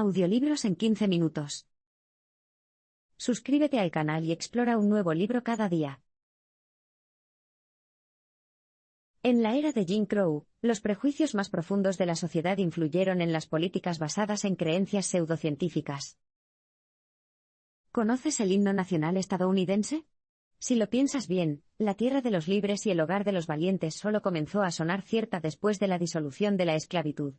Audiolibros en 15 minutos. Suscríbete al canal y explora un nuevo libro cada día. En la era de Jim Crow, los prejuicios más profundos de la sociedad influyeron en las políticas basadas en creencias pseudocientíficas. ¿Conoces el himno nacional estadounidense? Si lo piensas bien, la tierra de los libres y el hogar de los valientes solo comenzó a sonar cierta después de la disolución de la esclavitud.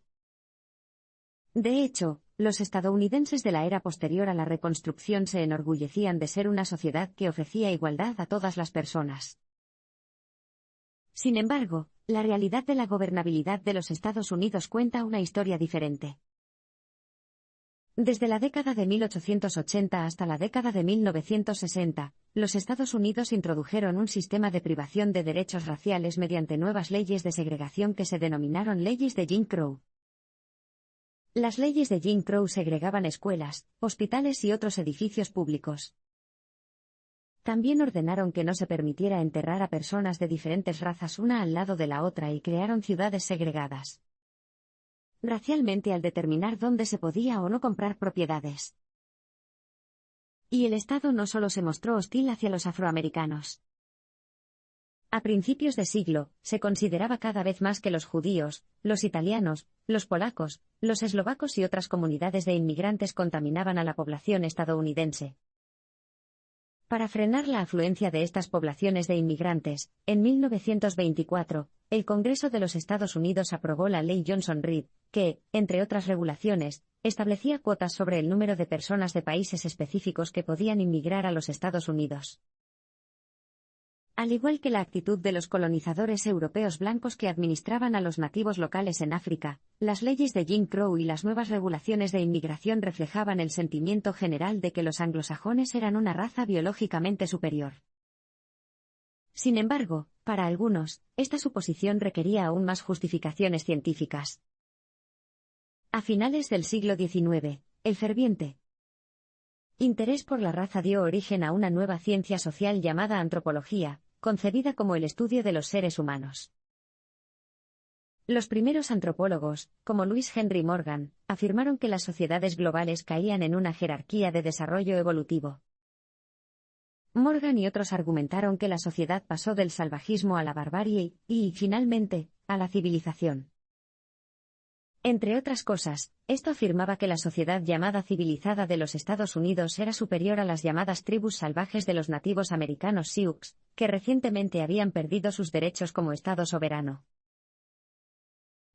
De hecho, los estadounidenses de la era posterior a la reconstrucción se enorgullecían de ser una sociedad que ofrecía igualdad a todas las personas. Sin embargo, la realidad de la gobernabilidad de los Estados Unidos cuenta una historia diferente. Desde la década de 1880 hasta la década de 1960, los Estados Unidos introdujeron un sistema de privación de derechos raciales mediante nuevas leyes de segregación que se denominaron leyes de Jim Crow. Las leyes de Jim Crow segregaban escuelas, hospitales y otros edificios públicos. También ordenaron que no se permitiera enterrar a personas de diferentes razas una al lado de la otra y crearon ciudades segregadas racialmente al determinar dónde se podía o no comprar propiedades. Y el Estado no solo se mostró hostil hacia los afroamericanos. A principios de siglo, se consideraba cada vez más que los judíos, los italianos, los polacos, los eslovacos y otras comunidades de inmigrantes contaminaban a la población estadounidense. Para frenar la afluencia de estas poblaciones de inmigrantes, en 1924, el Congreso de los Estados Unidos aprobó la Ley Johnson-Reed, que, entre otras regulaciones, establecía cuotas sobre el número de personas de países específicos que podían inmigrar a los Estados Unidos. Al igual que la actitud de los colonizadores europeos blancos que administraban a los nativos locales en África, las leyes de Jim Crow y las nuevas regulaciones de inmigración reflejaban el sentimiento general de que los anglosajones eran una raza biológicamente superior. Sin embargo, para algunos, esta suposición requería aún más justificaciones científicas. A finales del siglo XIX, el ferviente interés por la raza dio origen a una nueva ciencia social llamada antropología, concebida como el estudio de los seres humanos. Los primeros antropólogos, como Louis Henry Morgan, afirmaron que las sociedades globales caían en una jerarquía de desarrollo evolutivo. Morgan y otros argumentaron que la sociedad pasó del salvajismo a la barbarie y, finalmente, a la civilización. Entre otras cosas, esto afirmaba que la sociedad llamada civilizada de los Estados Unidos era superior a las llamadas tribus salvajes de los nativos americanos Sioux, que recientemente habían perdido sus derechos como Estado soberano.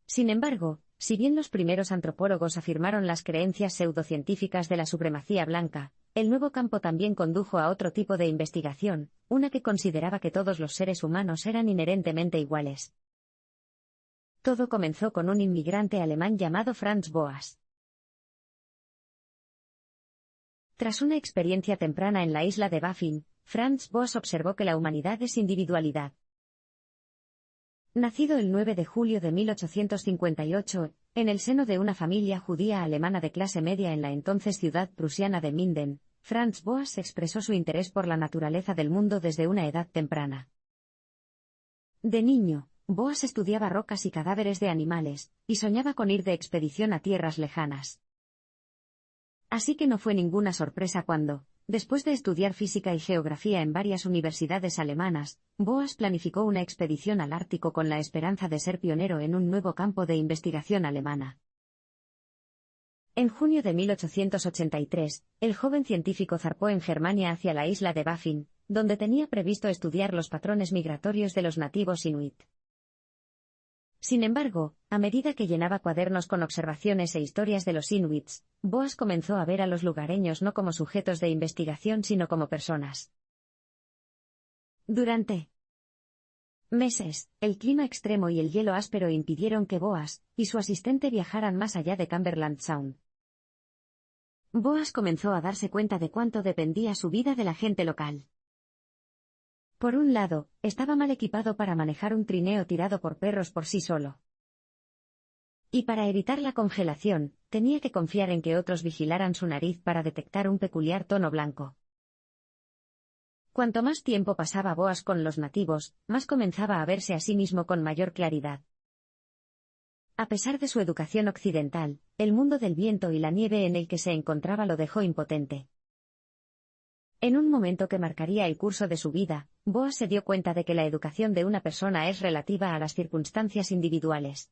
Sin embargo, si bien los primeros antropólogos afirmaron las creencias pseudocientíficas de la supremacía blanca, el nuevo campo también condujo a otro tipo de investigación, una que consideraba que todos los seres humanos eran inherentemente iguales. Todo comenzó con un inmigrante alemán llamado Franz Boas. Tras una experiencia temprana en la isla de Baffin, Franz Boas observó que la humanidad es individualidad. Nacido el 9 de julio de 1858, en el seno de una familia judía alemana de clase media en la entonces ciudad prusiana de Minden, Franz Boas expresó su interés por la naturaleza del mundo desde una edad temprana. De niño, Boas estudiaba rocas y cadáveres de animales, y soñaba con ir de expedición a tierras lejanas. Así que no fue ninguna sorpresa cuando, después de estudiar física y geografía en varias universidades alemanas, Boas planificó una expedición al Ártico con la esperanza de ser pionero en un nuevo campo de investigación alemana. En junio de 1883, el joven científico zarpó en Germania hacia la isla de Baffin, donde tenía previsto estudiar los patrones migratorios de los nativos inuit. Sin embargo, a medida que llenaba cuadernos con observaciones e historias de los inuits, Boas comenzó a ver a los lugareños no como sujetos de investigación sino como personas. Durante meses, el clima extremo y el hielo áspero impidieron que Boas y su asistente viajaran más allá de Cumberland Sound. Boas comenzó a darse cuenta de cuánto dependía su vida de la gente local. Por un lado, estaba mal equipado para manejar un trineo tirado por perros por sí solo. Y para evitar la congelación, tenía que confiar en que otros vigilaran su nariz para detectar un peculiar tono blanco. Cuanto más tiempo pasaba Boas con los nativos, más comenzaba a verse a sí mismo con mayor claridad. A pesar de su educación occidental, el mundo del viento y la nieve en el que se encontraba lo dejó impotente. En un momento que marcaría el curso de su vida, Boas se dio cuenta de que la educación de una persona es relativa a las circunstancias individuales.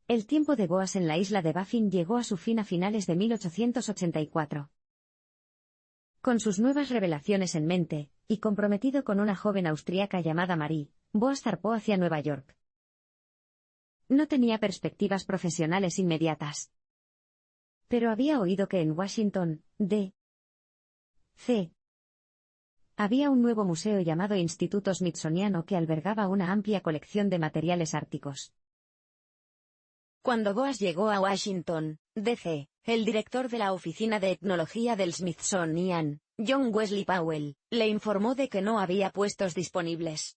El tiempo de Boas en la isla de Baffin llegó a su fin a finales de 1884. Con sus nuevas revelaciones en mente, y comprometido con una joven austríaca llamada Marie, Boas zarpó hacia Nueva York. No tenía perspectivas profesionales inmediatas. Pero había oído que en Washington, D.C. había un nuevo museo llamado Instituto Smithsoniano que albergaba una amplia colección de materiales árticos. Cuando Boas llegó a Washington, D.C., el director de la Oficina de Etnología del Smithsonian, John Wesley Powell, le informó de que no había puestos disponibles.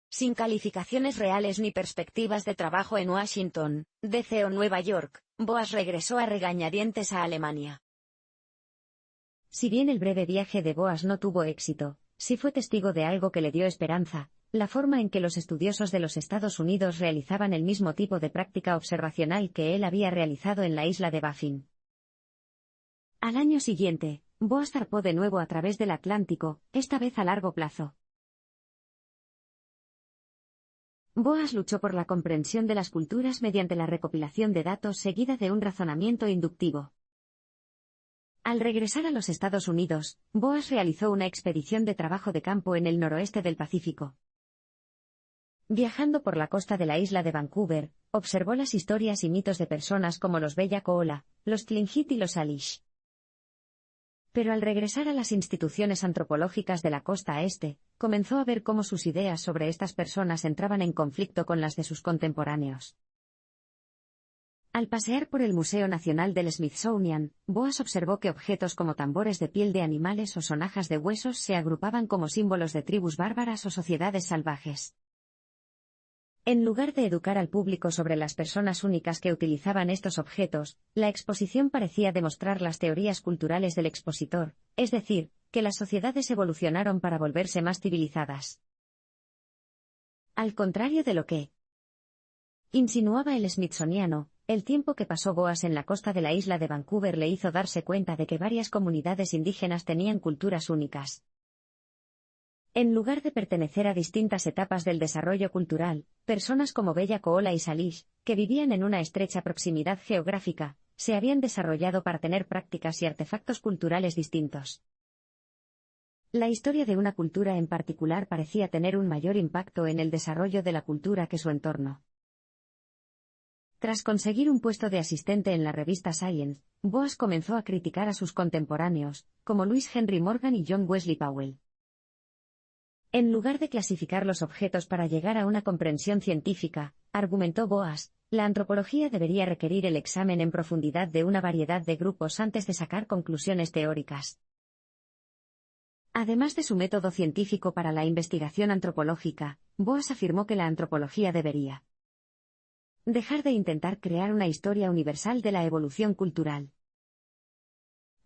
Sin calificaciones reales ni perspectivas de trabajo en Washington, D.C. o Nueva York, Boas regresó a regañadientes a Alemania. Si bien el breve viaje de Boas no tuvo éxito, sí fue testigo de algo que le dio esperanza: la forma en que los estudiosos de los Estados Unidos realizaban el mismo tipo de práctica observacional que él había realizado en la isla de Baffin. Al año siguiente, Boas zarpó de nuevo a través del Atlántico, esta vez a largo plazo. Boas luchó por la comprensión de las culturas mediante la recopilación de datos seguida de un razonamiento inductivo. Al regresar a los Estados Unidos, Boas realizó una expedición de trabajo de campo en el noroeste del Pacífico. Viajando por la costa de la isla de Vancouver, observó las historias y mitos de personas como los Bella Coola, los Tlingit y los Salish. Pero al regresar a las instituciones antropológicas de la costa este, comenzó a ver cómo sus ideas sobre estas personas entraban en conflicto con las de sus contemporáneos. Al pasear por el Museo Nacional del Smithsonian, Boas observó que objetos como tambores de piel de animales o sonajas de huesos se agrupaban como símbolos de tribus bárbaras o sociedades salvajes. En lugar de educar al público sobre las personas únicas que utilizaban estos objetos, la exposición parecía demostrar las teorías culturales del expositor, es decir, que las sociedades evolucionaron para volverse más civilizadas. Al contrario de lo que insinuaba el Smithsoniano, el tiempo que pasó Boas en la costa de la isla de Vancouver le hizo darse cuenta de que varias comunidades indígenas tenían culturas únicas. En lugar de pertenecer a distintas etapas del desarrollo cultural, personas como Bella Coola y Salish, que vivían en una estrecha proximidad geográfica, se habían desarrollado para tener prácticas y artefactos culturales distintos. La historia de una cultura en particular parecía tener un mayor impacto en el desarrollo de la cultura que su entorno. Tras conseguir un puesto de asistente en la revista Science, Boas comenzó a criticar a sus contemporáneos, como Louis Henry Morgan y John Wesley Powell. En lugar de clasificar los objetos para llegar a una comprensión científica, argumentó Boas, la antropología debería requerir el examen en profundidad de una variedad de grupos antes de sacar conclusiones teóricas. Además de su método científico para la investigación antropológica, Boas afirmó que la antropología debería dejar de intentar crear una historia universal de la evolución cultural.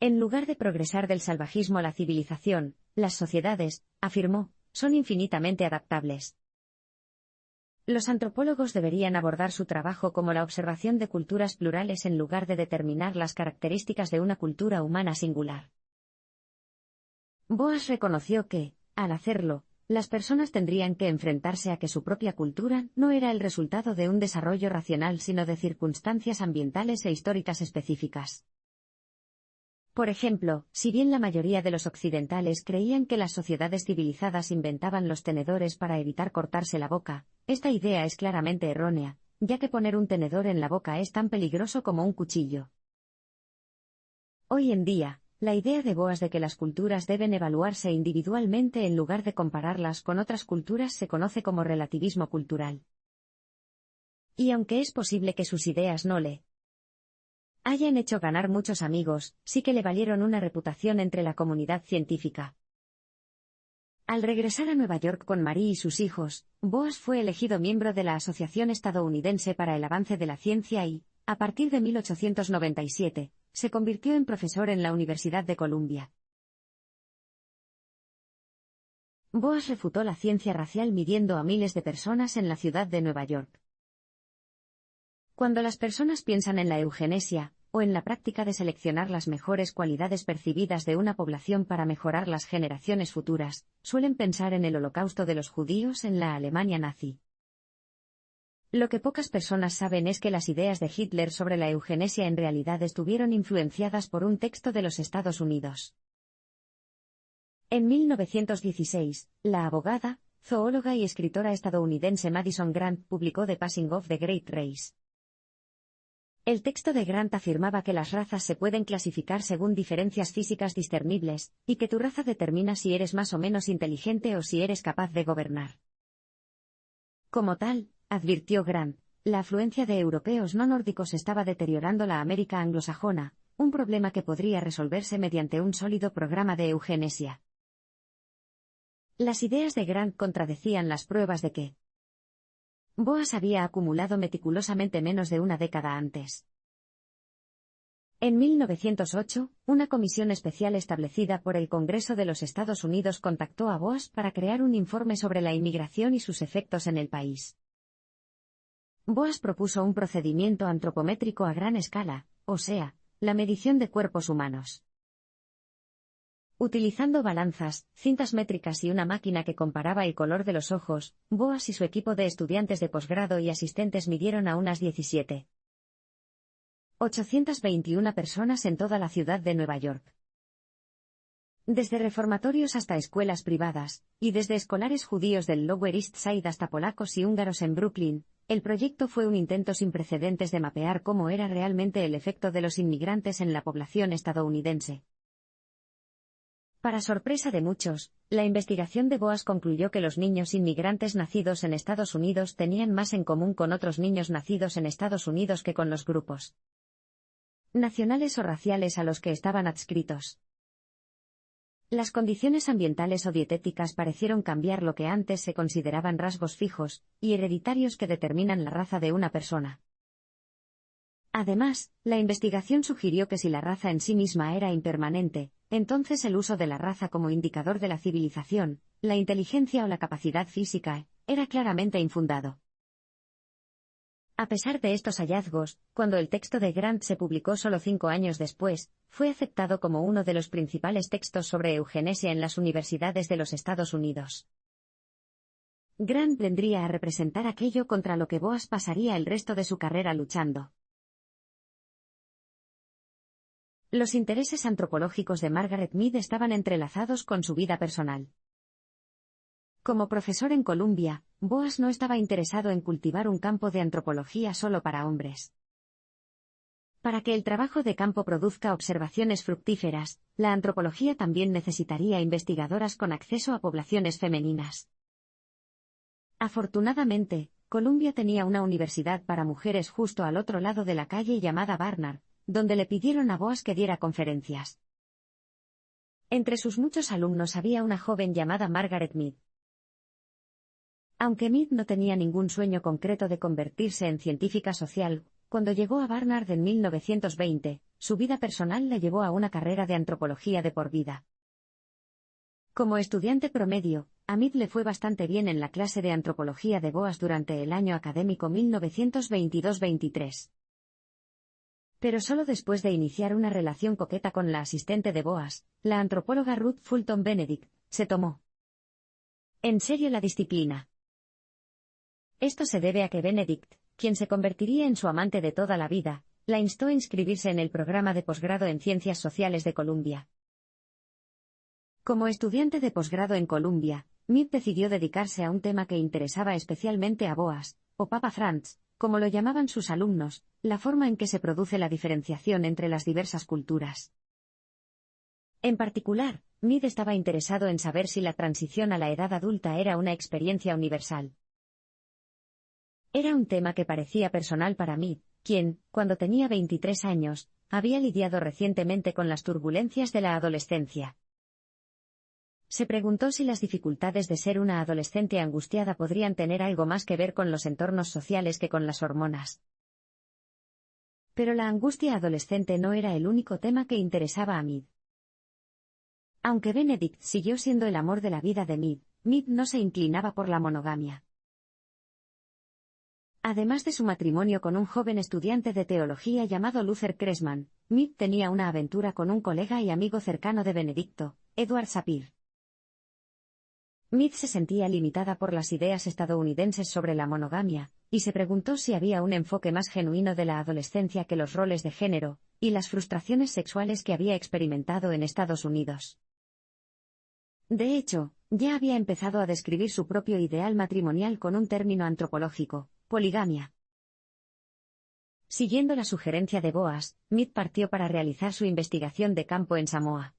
En lugar de progresar del salvajismo a la civilización, las sociedades, afirmó, son infinitamente adaptables. Los antropólogos deberían abordar su trabajo como la observación de culturas plurales en lugar de determinar las características de una cultura humana singular. Boas reconoció que, al hacerlo, las personas tendrían que enfrentarse a que su propia cultura no era el resultado de un desarrollo racional sino de circunstancias ambientales e históricas específicas. Por ejemplo, si bien la mayoría de los occidentales creían que las sociedades civilizadas inventaban los tenedores para evitar cortarse la boca, esta idea es claramente errónea, ya que poner un tenedor en la boca es tan peligroso como un cuchillo. Hoy en día, la idea de Boas de que las culturas deben evaluarse individualmente en lugar de compararlas con otras culturas se conoce como relativismo cultural. Y aunque es posible que sus ideas no le hayan hecho ganar muchos amigos, sí que le valieron una reputación entre la comunidad científica. Al regresar a Nueva York con Marie y sus hijos, Boas fue elegido miembro de la Asociación Estadounidense para el Avance de la Ciencia y, a partir de 1897, se convirtió en profesor en la Universidad de Columbia. Boas refutó la ciencia racial midiendo a miles de personas en la ciudad de Nueva York. Cuando las personas piensan en la eugenesia, o en la práctica de seleccionar las mejores cualidades percibidas de una población para mejorar las generaciones futuras, suelen pensar en el holocausto de los judíos en la Alemania nazi. Lo que pocas personas saben es que las ideas de Hitler sobre la eugenesia en realidad estuvieron influenciadas por un texto de los Estados Unidos. En 1916, la abogada, zoóloga y escritora estadounidense Madison Grant publicó The Passing of the Great Race. El texto de Grant afirmaba que las razas se pueden clasificar según diferencias físicas discernibles, y que tu raza determina si eres más o menos inteligente o si eres capaz de gobernar. Como tal, advirtió Grant, la afluencia de europeos no nórdicos estaba deteriorando la América anglosajona, un problema que podría resolverse mediante un sólido programa de eugenesia. Las ideas de Grant contradecían las pruebas de que Boas había acumulado meticulosamente menos de una década antes. En 1908, una comisión especial establecida por el Congreso de los Estados Unidos contactó a Boas para crear un informe sobre la inmigración y sus efectos en el país. Boas propuso un procedimiento antropométrico a gran escala, o sea, la medición de cuerpos humanos. Utilizando balanzas, cintas métricas y una máquina que comparaba el color de los ojos, Boas y su equipo de estudiantes de posgrado y asistentes midieron a unas 17.821 personas en toda la ciudad de Nueva York. Desde reformatorios hasta escuelas privadas, y desde escolares judíos del Lower East Side hasta polacos y húngaros en Brooklyn, el proyecto fue un intento sin precedentes de mapear cómo era realmente el efecto de los inmigrantes en la población estadounidense. Para sorpresa de muchos, la investigación de Boas concluyó que los niños inmigrantes nacidos en Estados Unidos tenían más en común con otros niños nacidos en Estados Unidos que con los grupos nacionales o raciales a los que estaban adscritos. Las condiciones ambientales o dietéticas parecieron cambiar lo que antes se consideraban rasgos fijos y hereditarios que determinan la raza de una persona. Además, la investigación sugirió que si la raza en sí misma era impermanente, entonces el uso de la raza como indicador de la civilización, la inteligencia o la capacidad física, era claramente infundado. A pesar de estos hallazgos, cuando el texto de Grant se publicó solo 5 años después, fue aceptado como uno de los principales textos sobre eugenesia en las universidades de los Estados Unidos. Grant vendría a representar aquello contra lo que Boas pasaría el resto de su carrera luchando. Los intereses antropológicos de Margaret Mead estaban entrelazados con su vida personal. Como profesor en Columbia, Boas no estaba interesado en cultivar un campo de antropología solo para hombres. Para que el trabajo de campo produzca observaciones fructíferas, la antropología también necesitaría investigadoras con acceso a poblaciones femeninas. Afortunadamente, Columbia tenía una universidad para mujeres justo al otro lado de la calle llamada Barnard, donde le pidieron a Boas que diera conferencias. Entre sus muchos alumnos había una joven llamada Margaret Mead. Aunque Mead no tenía ningún sueño concreto de convertirse en científica social, cuando llegó a Barnard en 1920, su vida personal la llevó a una carrera de antropología de por vida. Como estudiante promedio, a Mead le fue bastante bien en la clase de antropología de Boas durante el año académico 1922-23. Pero solo después de iniciar una relación coqueta con la asistente de Boas, la antropóloga Ruth Fulton Benedict, se tomó en serio la disciplina. Esto se debe a que Benedict, quien se convertiría en su amante de toda la vida, la instó a inscribirse en el programa de posgrado en Ciencias Sociales de Columbia. Como estudiante de posgrado en Columbia, Mead decidió dedicarse a un tema que interesaba especialmente a Boas, o Papa Franz, como lo llamaban sus alumnos, la forma en que se produce la diferenciación entre las diversas culturas. En particular, Mead estaba interesado en saber si la transición a la edad adulta era una experiencia universal. Era un tema que parecía personal para Mead, quien, cuando tenía 23 años, había lidiado recientemente con las turbulencias de la adolescencia. Se preguntó si las dificultades de ser una adolescente angustiada podrían tener algo más que ver con los entornos sociales que con las hormonas. Pero la angustia adolescente no era el único tema que interesaba a Mead. Aunque Benedict siguió siendo el amor de la vida de Mead, Mead no se inclinaba por la monogamia. Además de su matrimonio con un joven estudiante de teología llamado Luther Cressman, Mead tenía una aventura con un colega y amigo cercano de Benedicto, Edward Sapir. Mead se sentía limitada por las ideas estadounidenses sobre la monogamia, y se preguntó si había un enfoque más genuino de la adolescencia que los roles de género, y las frustraciones sexuales que había experimentado en Estados Unidos. De hecho, ya había empezado a describir su propio ideal matrimonial con un término antropológico: poligamia. Siguiendo la sugerencia de Boas, Mead partió para realizar su investigación de campo en Samoa.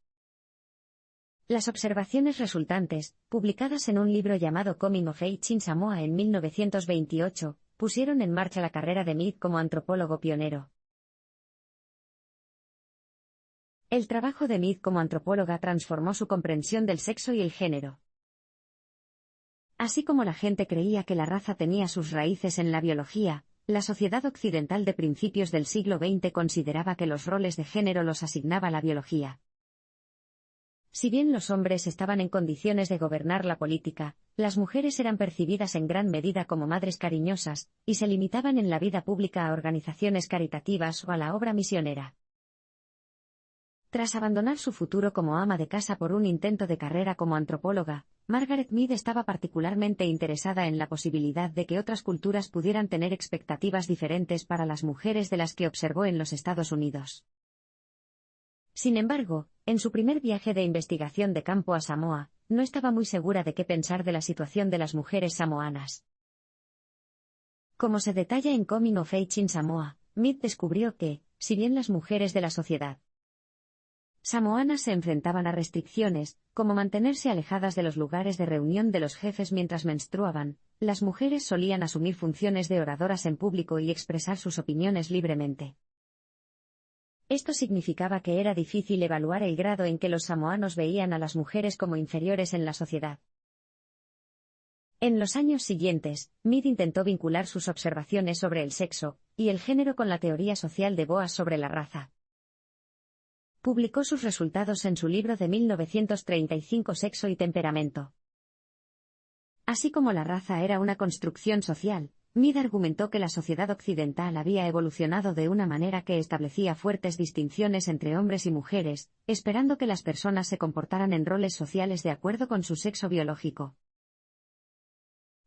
Las observaciones resultantes, publicadas en un libro llamado Coming of Age in Samoa en 1928, pusieron en marcha la carrera de Mead como antropólogo pionero. El trabajo de Mead como antropóloga transformó su comprensión del sexo y el género. Así como la gente creía que la raza tenía sus raíces en la biología, la sociedad occidental de principios del siglo XX consideraba que los roles de género los asignaba la biología. Si bien los hombres estaban en condiciones de gobernar la política, las mujeres eran percibidas en gran medida como madres cariñosas, y se limitaban en la vida pública a organizaciones caritativas o a la obra misionera. Tras abandonar su futuro como ama de casa por un intento de carrera como antropóloga, Margaret Mead estaba particularmente interesada en la posibilidad de que otras culturas pudieran tener expectativas diferentes para las mujeres de las que observó en los Estados Unidos. Sin embargo, en su primer viaje de investigación de campo a Samoa, no estaba muy segura de qué pensar de la situación de las mujeres samoanas. Como se detalla en Coming of Age in Samoa, Mead descubrió que, si bien las mujeres de la sociedad samoanas se enfrentaban a restricciones, como mantenerse alejadas de los lugares de reunión de los jefes mientras menstruaban, las mujeres solían asumir funciones de oradoras en público y expresar sus opiniones libremente. Esto significaba que era difícil evaluar el grado en que los samoanos veían a las mujeres como inferiores en la sociedad. En los años siguientes, Mead intentó vincular sus observaciones sobre el sexo y el género con la teoría social de Boas sobre la raza. Publicó sus resultados en su libro de 1935 Sexo y temperamento. Así como la raza era una construcción social, Mead argumentó que la sociedad occidental había evolucionado de una manera que establecía fuertes distinciones entre hombres y mujeres, esperando que las personas se comportaran en roles sociales de acuerdo con su sexo biológico.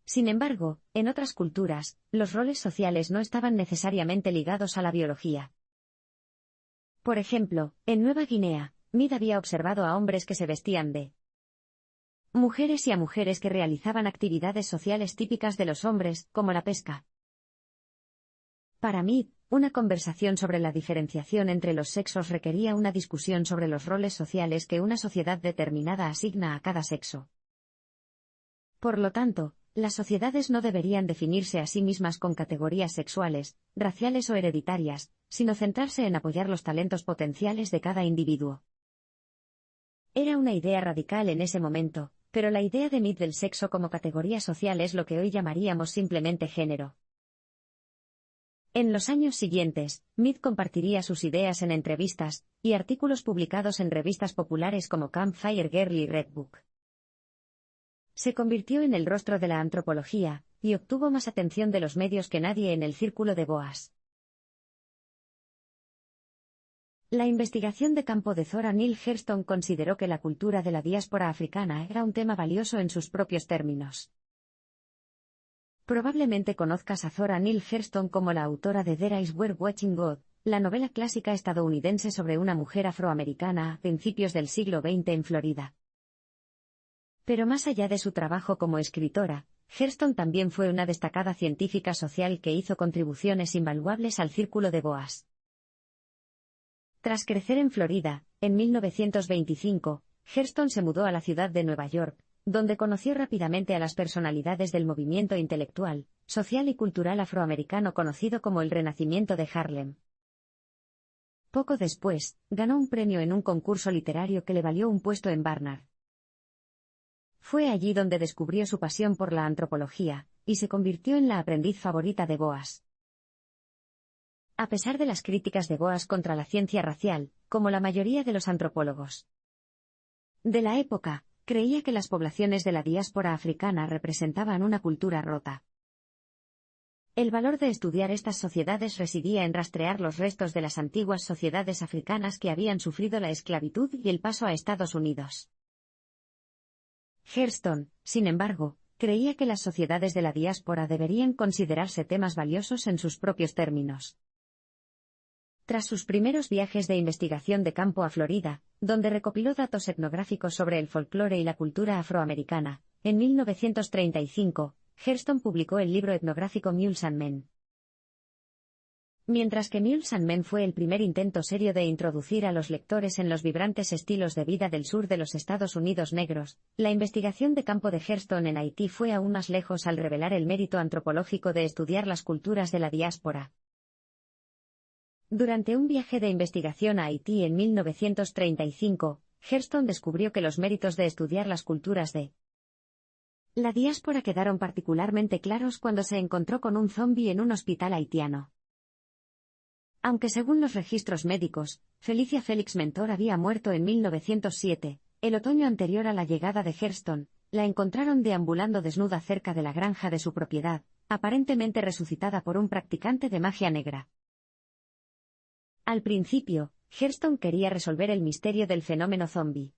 Sin embargo, en otras culturas, los roles sociales no estaban necesariamente ligados a la biología. Por ejemplo, en Nueva Guinea, Mead había observado a hombres que se vestían de mujeres y a mujeres que realizaban actividades sociales típicas de los hombres, como la pesca. Para Mead, una conversación sobre la diferenciación entre los sexos requería una discusión sobre los roles sociales que una sociedad determinada asigna a cada sexo. Por lo tanto, las sociedades no deberían definirse a sí mismas con categorías sexuales, raciales o hereditarias, sino centrarse en apoyar los talentos potenciales de cada individuo. Era una idea radical en ese momento, pero la idea de Mead del sexo como categoría social es lo que hoy llamaríamos simplemente género. En los años siguientes, Mead compartiría sus ideas en entrevistas y artículos publicados en revistas populares como Campfire Girl y Red Book. Se convirtió en el rostro de la antropología, y obtuvo más atención de los medios que nadie en el círculo de Boas. La investigación de campo de Zora Neale Hurston consideró que la cultura de la diáspora africana era un tema valioso en sus propios términos. Probablemente conozcas a Zora Neale Hurston como la autora de There Is We're Watching God, la novela clásica estadounidense sobre una mujer afroamericana a principios del siglo XX en Florida. Pero más allá de su trabajo como escritora, Hurston también fue una destacada científica social que hizo contribuciones invaluables al círculo de Boas. Tras crecer en Florida, en 1925, Hurston se mudó a la ciudad de Nueva York, donde conoció rápidamente a las personalidades del movimiento intelectual, social y cultural afroamericano conocido como el Renacimiento de Harlem. Poco después, ganó un premio en un concurso literario que le valió un puesto en Barnard. Fue allí donde descubrió su pasión por la antropología, y se convirtió en la aprendiz favorita de Boas. A pesar de las críticas de Boas contra la ciencia racial, como la mayoría de los antropólogos de la época, creía que las poblaciones de la diáspora africana representaban una cultura rota. El valor de estudiar estas sociedades residía en rastrear los restos de las antiguas sociedades africanas que habían sufrido la esclavitud y el paso a Estados Unidos. Hurston, sin embargo, creía que las sociedades de la diáspora deberían considerarse temas valiosos en sus propios términos. Tras sus primeros viajes de investigación de campo a Florida, donde recopiló datos etnográficos sobre el folclore y la cultura afroamericana, en 1935, Hurston publicó el libro etnográfico Mules and Men. Mientras que Mules and Men fue el primer intento serio de introducir a los lectores en los vibrantes estilos de vida del sur de los Estados Unidos negros, la investigación de campo de Hurston en Haití fue aún más lejos al revelar el mérito antropológico de estudiar las culturas de la diáspora. Durante un viaje de investigación a Haití en 1935, Hurston descubrió que los méritos de estudiar las culturas de la diáspora quedaron particularmente claros cuando se encontró con un zombi en un hospital haitiano. Aunque según los registros médicos, Felicia Félix Mentor había muerto en 1907, el otoño anterior a la llegada de Hurston, la encontraron deambulando desnuda cerca de la granja de su propiedad, aparentemente resucitada por un practicante de magia negra. Al principio, Hurston quería resolver el misterio del fenómeno zombi.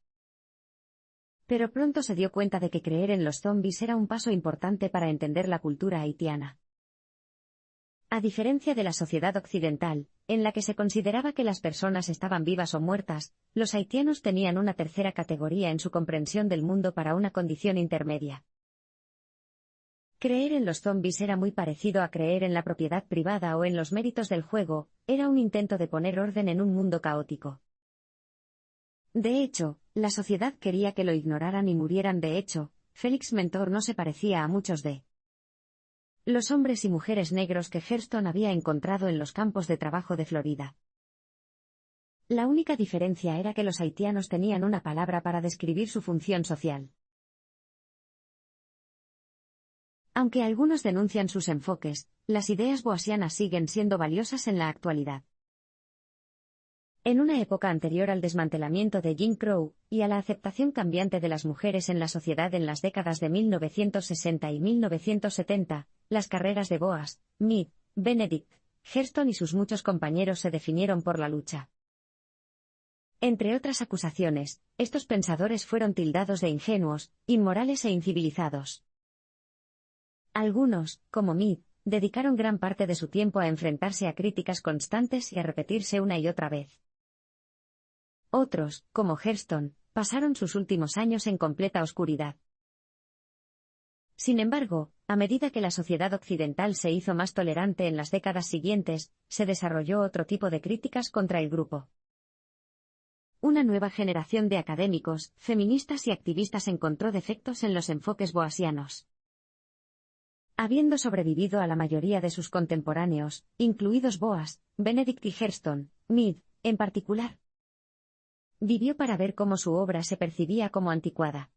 Pero pronto se dio cuenta de que creer en los zombis era un paso importante para entender la cultura haitiana. A diferencia de la sociedad occidental, en la que se consideraba que las personas estaban vivas o muertas, los haitianos tenían una tercera categoría en su comprensión del mundo para una condición intermedia. Creer en los zombis era muy parecido a creer en la propiedad privada o en los méritos del juego, era un intento de poner orden en un mundo caótico. De hecho, la sociedad quería que lo ignoraran y murieran. De hecho, Félix Mentor no se parecía a muchos de los hombres y mujeres negros que Hurston había encontrado en los campos de trabajo de Florida. La única diferencia era que los haitianos tenían una palabra para describir su función social. Aunque algunos denuncian sus enfoques, las ideas boasianas siguen siendo valiosas en la actualidad. En una época anterior al desmantelamiento de Jim Crow, y a la aceptación cambiante de las mujeres en la sociedad en las décadas de 1960 y 1970, las carreras de Boas, Meade, Benedict, Hurston y sus muchos compañeros se definieron por la lucha. Entre otras acusaciones, estos pensadores fueron tildados de ingenuos, inmorales e incivilizados. Algunos, como Meade, dedicaron gran parte de su tiempo a enfrentarse a críticas constantes y a repetirse una y otra vez. Otros, como Hurston, pasaron sus últimos años en completa oscuridad. Sin embargo, a medida que la sociedad occidental se hizo más tolerante en las décadas siguientes, se desarrolló otro tipo de críticas contra el grupo. Una nueva generación de académicos, feministas y activistas encontró defectos en los enfoques boasianos. Habiendo sobrevivido a la mayoría de sus contemporáneos, incluidos Boas, Benedict y Hurston, Meade, en particular, vivió para ver cómo su obra se percibía como anticuada.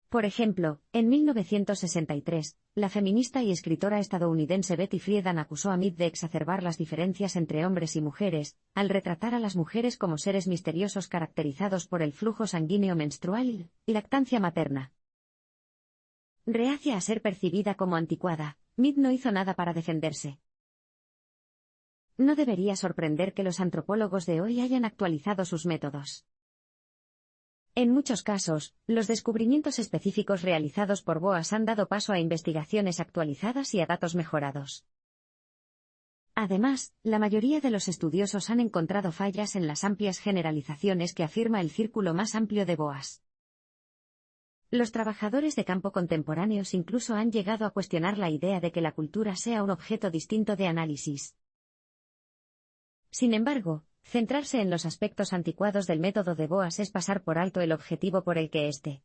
Por ejemplo, en 1963, la feminista y escritora estadounidense Betty Friedan acusó a Meade de exacerbar las diferencias entre hombres y mujeres, al retratar a las mujeres como seres misteriosos caracterizados por el flujo sanguíneo menstrual y lactancia materna. Reacia a ser percibida como anticuada, Meade no hizo nada para defenderse. No debería sorprender que los antropólogos de hoy hayan actualizado sus métodos. En muchos casos, los descubrimientos específicos realizados por Boas han dado paso a investigaciones actualizadas y a datos mejorados. Además, la mayoría de los estudiosos han encontrado fallas en las amplias generalizaciones que afirma el círculo más amplio de Boas. Los trabajadores de campo contemporáneos incluso han llegado a cuestionar la idea de que la cultura sea un objeto distinto de análisis. Sin embargo, centrarse en los aspectos anticuados del método de Boas es pasar por alto el objetivo por el que este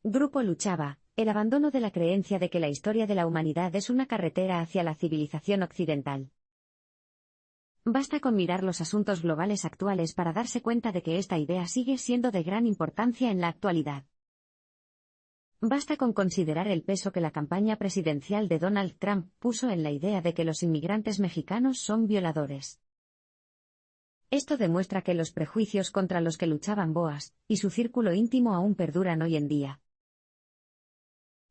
grupo luchaba, el abandono de la creencia de que la historia de la humanidad es una carretera hacia la civilización occidental. Basta con mirar los asuntos globales actuales para darse cuenta de que esta idea sigue siendo de gran importancia en la actualidad. Basta con considerar el peso que la campaña presidencial de Donald Trump puso en la idea de que los inmigrantes mexicanos son violadores. Esto demuestra que los prejuicios contra los que luchaban Boas y su círculo íntimo aún perduran hoy en día.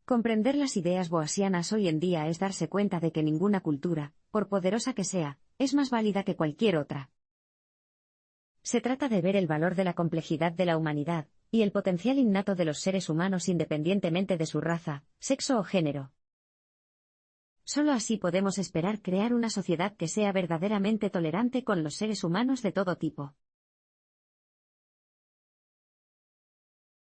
Comprender las ideas boasianas hoy en día es darse cuenta de que ninguna cultura, por poderosa que sea, es más válida que cualquier otra. Se trata de ver el valor de la complejidad de la humanidad, y el potencial innato de los seres humanos independientemente de su raza, sexo o género. Solo así podemos esperar crear una sociedad que sea verdaderamente tolerante con los seres humanos de todo tipo.